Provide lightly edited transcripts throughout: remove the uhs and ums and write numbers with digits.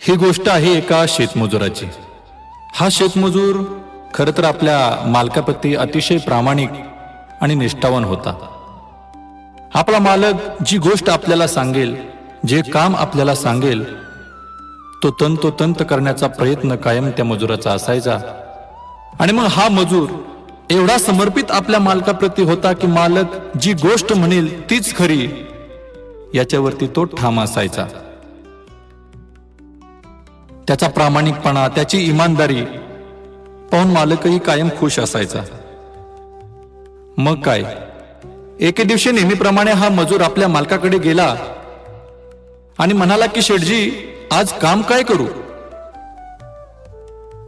ही गोष्ट आहे एका शेतमजुराची। हा शेतमजूर खरं तर आपल्या मालकाप्रती अतिशय प्रामाणिक आणि निष्ठावान होता। आपला मालक जी गोष्ट आपल्याला सांगेल, जे काम आपल्याला सांगेल, तो तंतोतंत करण्याचा प्रयत्न कायम त्या मजुराचा असायचा। आणि मग हा मजूर एवढा समर्पित आपल्या मालकाप्रती होता की मालक जी गोष्ट म्हणेल तीच खरी याच्यावरती तो ठाम असायचा। त्याचा प्रामाणिकपणा, त्याची इमानदारी पाहून मालकही कायम खुश असायचा। मग काय, एके दिवशी नेहमीप्रमाणे हा मजूर आपल्या मालकाकडे गेला आणि म्हणाला की शेठजी, आज काम काय करू?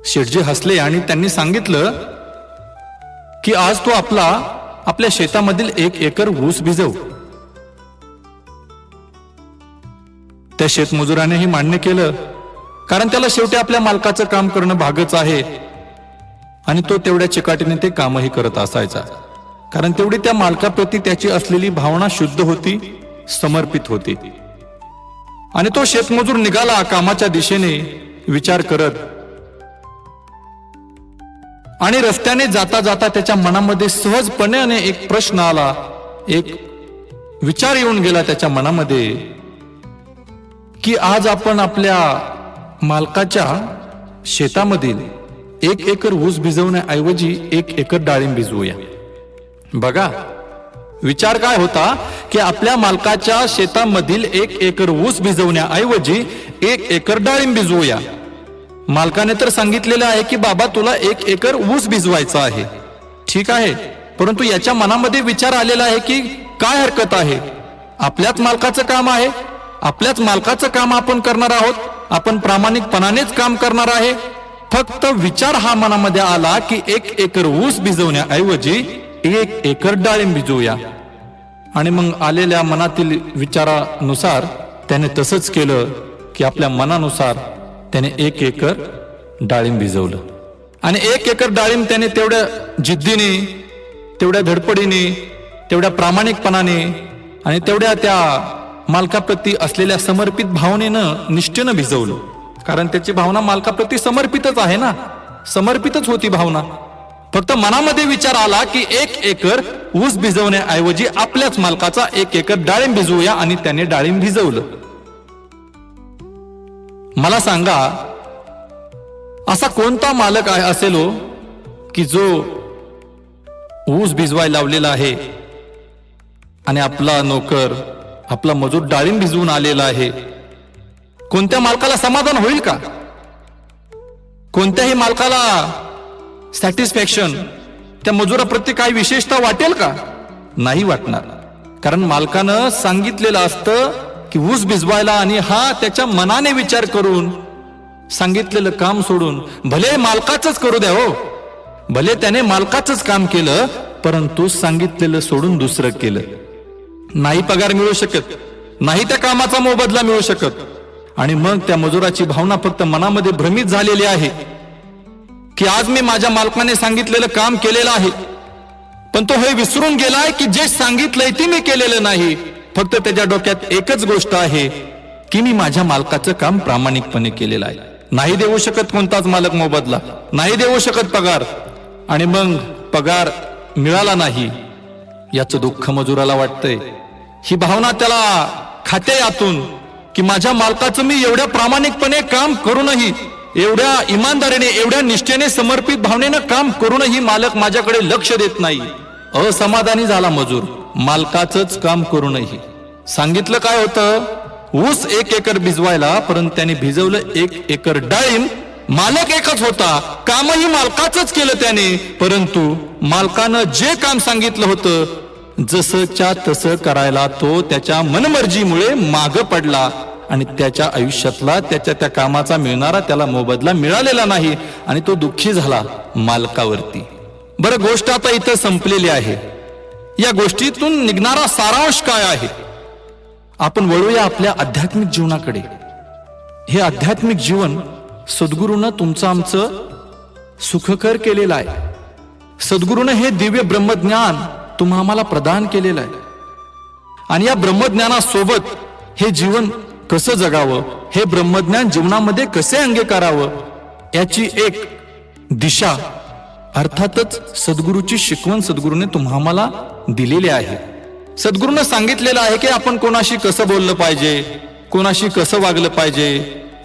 शेठजी हसले आणि त्यांनी सांगितलं की आज तो आपल्या शेतामधील 1 एकर ऊस भिजव। त्या शेतमजुरानेही मान्य केलं, कारण त्याला शेवटी आपल्या मालकाचं काम करणं भागच आहे। आणि तो तेवढ्या चिकाटीने ते कामही करत असायचा, कारण तेवढी त्या मालकाप्रती त्याची असलेली भावना शुद्ध होती, समर्पित होती। आणि तो शेतमजूर निघाला कामाच्या दिशेने विचार करत। आणि रस्त्याने जाता जाता त्याच्या मनामध्ये सहजपणे एक प्रश्न आला, एक विचार येऊन गेला त्याच्या मनामध्ये की आज आपण आपल्या मालकाच्या शेतामधील 1 एकर ऊस भिजवण्याऐवजी 1 एकर डाळिंब भिजवूया। बघा, विचार काय होता की आपल्या मालकाच्या शेतामधील 1 एकर ऊस भिजवण्याऐवजी 1 एकर डाळिंब भिजवूया। मालकाने तर सांगितलेलं आहे की बाबा तुला 1 एकर ऊस भिजवायचा आहे, ठीक आहे, परंतु याच्या मनामध्ये विचार आलेला आहे की काय हरकत आहे, आपल्याच मालकाचं काम आहे, आपल्याच मालकाचं काम आपण करणार आहोत, आपण प्रामाणिकपणानेच काम करणार आहे। फक्त विचार हा मनामध्ये आला की 1 एकर ऊस भिजवण्याऐवजी 1 एकर डाळिंब भिजवूया। आणि मग आलेल्या मनातील विचारानुसार त्याने तसंच केलं की आपल्या मनानुसार त्याने 1 एकर डाळिंब भिजवलं। आणि 1 एकर डाळिंब त्याने तेवढ्या जिद्दीने, तेवढ्या धडपडीने, तेवढ्या प्रामाणिकपणाने आणि तेवढ्या त्या मालकाप्रती असलेल्या समर्पित भावनेनं, निष्ठेनं भिजवलं। कारण त्याची भावना मालकाप्रती समर्पितच आहे ना, समर्पितच होती भावना। फक्त मनामध्ये विचार आला की 1 एकर ऊस भिजवण्याऐवजी आपल्याच मालकाचा 1 एकर डाळिंब भिजवूया, आणि त्याने डाळिंब भिजवलं। मला सांगा, असा कोणता मालक असेल हो की जो ऊस भिजवायला लावलेला आहे आणि आपला नोकर, आपला मजूर डाळिंब भिजवून आलेला आहे? कोणत्या मालकाला समाधान होईल का? कोणत्याही मालकाला सॅटिस्फॅक्शन त्या मजुराप्रती काही विशेषता वाटेल का? नाही वाटणार, कारण मालकानं सांगितलेलं असतं की ऊस भिजवायला, आणि हा त्याच्या मनाने विचार करून सांगितलेलं काम सोडून, भले मालकाचंच करू द्या हो, भले त्याने मालकाचंच काम केलं, परंतु सांगितलेलं सोडून दुसरं केलं, नाही पगार मिळू शकत, नाही त्या कामाचा मोबदला मिळू शकत। आणि मग त्या मजुराची भावना फक्त मनामध्ये भ्रमित झालेली आहे की आज मी माझ्या मालकाने सांगितलेलं काम केलेलं आहे, पण तो हे विसरून गेलाय की जे सांगितलंय ते मी केलेलं नाही। फक्त त्याच्या डोक्यात एकच गोष्ट आहे की मी माझ्या मालकाचं काम प्रामाणिकपणे केलेलं आहे। नाही देऊ शकत कोणताच मालक मोबदला, नाही देऊ शकत पगार, आणि मग पगार मिळाला नाही याचं दुःख मजुराला वाटतंय। ही भावना त्याला खाते यातून की माझ्या मालकाचं मी एवढ्या प्रामाणिकपणे काम करूनही, एवढ्या इमानदारीने, एवढ्या निष्ठेने, समर्पित भावनेनं काम करूनही मालक माझ्याकडे लक्ष देत नाही। असमाधानी झाला मजूर, मालकाचंच काम करूनही। सांगितलं काय होतं, ऊस 1 एकर भिजवायला, परंतु त्याने भिजवलं 1 एकर डाळिंब। मालक एकच होता, कामही मालकाचंच केलं त्याने, परंतु मालकानं जे काम सांगितलं होतं जसंच्या तसं करायला तो त्याच्या मनमर्जीमुळे मागं पडला, आणि त्याच्या आयुष्यातला त्या कामाचा मिळणारा त्याला मोबदला मिळालेला नाही, आणि तो दुःखी झाला मालकावरती। बरं, गोष्ट आता इथं संपलेली आहे। या गोष्टीतून निघणारा सारांश काय आहे? आपण वळूया आपल्या आध्यात्मिक जीवनाकडे। हे आध्यात्मिक जीवन सद्गुरूनं तुमचं आमचं सुखकर केलेलं आहे। सद्गुरूनं हे दिव्य ब्रह्मज्ञान आम्हाला प्रदान केलेलं आहे, आणि या ब्रह्मज्ञानासोबत हे जीवन कसं जगावं, हे ब्रह्मज्ञान जीवनामध्ये कसे अंगीकारावं, याची एक दिशा अर्थातच सद्गुरूची शिकवण सद्गुरूने तुम्हाला दिलेली आहे. सद्गुरूने सांगितलेलं आहे की आपण कोणाशी कसं बोललं पाहिजे, कोणाशी कसं वागलं पाहिजे,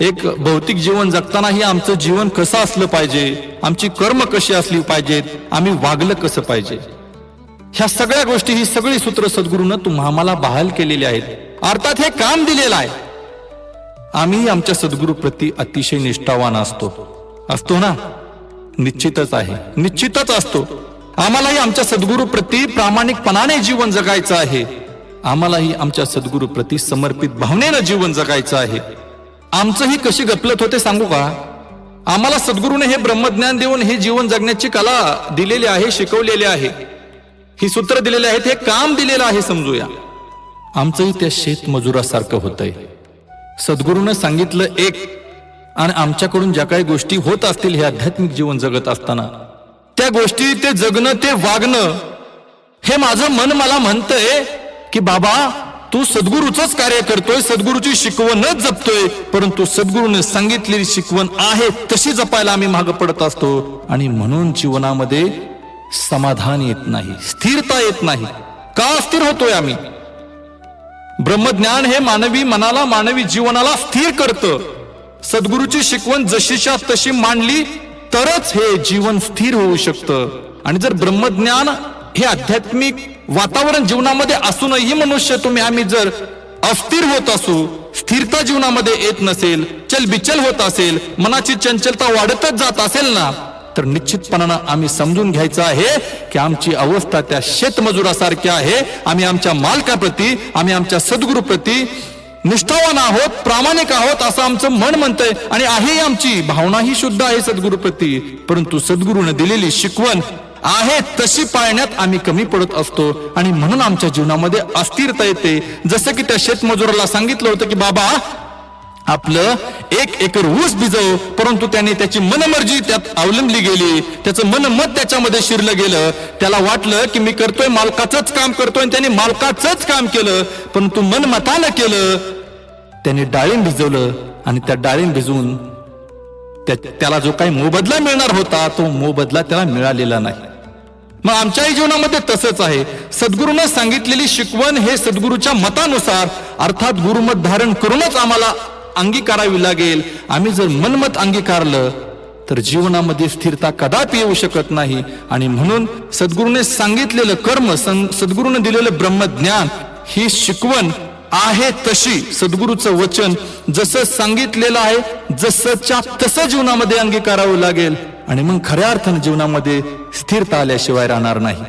एक भौतिक जीवन जगतानाही आमचं जीवन कसं असलं पाहिजे, आमची कर्म कशी असली पाहिजेत, आम्ही वागलं कसं पाहिजे. ह्या सगळ्या गोष्टी, ही सगळी सूत्र सद्गुरूनं तुम्हाला बहाल केलेली आहेत. अर्थात हे काम दिलेलं आहे. आम्ही आमच्या सद्गुरू प्रती अतिशय निष्ठावान असतो ना, निश्चितच आहे, निश्चितच असतो. आम्हालाही आमच्या सद्गुरू प्रती प्रामाणिकपणाने जीवन जगायचं आहे. आम्हालाही आमच्या सद्गुरू प्रती समर्पित भावनेनं जीवन जगायचं आहे. आमचंही कशी गफलत होते सांगू का? आम्हाला सद्गुरूने हे ब्रह्मज्ञान देऊन हे जीवन जगण्याची कला दिलेली आहे, शिकवलेली आहे, ही सूत्र दिलेली आहेत, हे काम दिलेलं आहे समजूया. आमचंही त्या शेतमजुरासारखं होतंय. सद्गुरूनं सांगितलं एक, आणि आमच्याकडून ज्या काही गोष्टी होत असतील हे आध्यात्मिक जीवन जगत असताना, त्या गोष्टी, ते जगणं, ते वागणं, हे माझं मन मला म्हणतंय की बाबा तू सद्गुरूचंच कार्य करतोय, सद्गुरूची शिकवणच जपतोय, परंतु सद्गुरूने सांगितलेली शिकवण आहे तशी जपायला आम्ही मागे पडत असतो. आणि म्हणून जीवनामध्ये समाधान येत नाही, स्थिरता येत नाही. का अस्थिर होतोय आम्ही? ब्रह्मज्ञान हे मानवी मनाला, मानवी जीवनाला स्थिर करतं. सद्गुरूची शिकवण जशीच्या तशी मांडली तरच हे जीवन स्थिर होऊ शकतं. आणि जर ब्रह्मज्ञान हे आध्यात्मिक वातावरण जीवनामध्ये असूनही मनुष्य आम्ही जर अस्थिर होत असू, स्थिरता जीवनामध्ये येत नसेल, चलबिचल होत असेल, मनाची चंचलता वाढतच जात असेल ना, तर निश्चितपणानं आम्ही समजून घ्यायचं आहे की आमची अवस्था त्या शेतमजुरासारखी आहे. आम्ही आमच्या मालकाप्रती, आम्ही आमच्या सद्गुरूप्रती निष्ठावान आहोत, प्रामाणिक आहोत असं आमचं मन म्हणतंय, आणि आहे आमची भावना ही शुद्ध आहे सद्गुरूप्रती. परंतु सद्गुरूने दिलेली शिकवण आहे तशी पाळण्यात आम्ही कमी पडत असतो, आणि म्हणून आमच्या जीवनामध्ये अस्थिरता येते. जसं की त्या शेतमजुराला सांगितलं होतं की बाबा आपलं 1 एकर ऊस भिजव, परंतु त्याने त्याची मनमर्जी त्यात अवलंबली गेली, त्याचं मनमत त्याच्यामध्ये शिरलं गेलं. त्याला वाटलं की मी करतोय, मालकाचंच काम करतोय, आणि त्याने मालकाचंच काम केलं, परंतु मनमतानं केलं. त्याने डाळिंब भिजवलं, आणि त्या डाळिंब भिजवून त्याला जो काही मोबदला मिळणार होता तो मोबदला त्याला मिळालेला नाही. मग आमच्याही जीवनामध्ये तसंच आहे. सद्गुरूनं सांगितलेली शिकवण हे सद्गुरूच्या मतानुसार, अर्थात गुरुमत धारण करूनच आम्हाला अंगीकारावी लागेल. आम्ही जर मनमत अंगीकारलं तर जीवनामध्ये स्थिरता कदापि येऊ शकत नाही. आणि म्हणून सद्गुरूने सांगितलेलं कर्म, सद्गुरूने दिलेलं ब्रह्मज्ञान, ही शिकवण आहे तशी, सद्गुरूचं वचन जसं सांगितलेलं आहे जसंच्या तसं जीवनामध्ये अंगीकारावं लागेल. आणि मग खऱ्या अर्थानं जीवनामध्ये स्थिरता आल्याशिवाय राहणार नाही.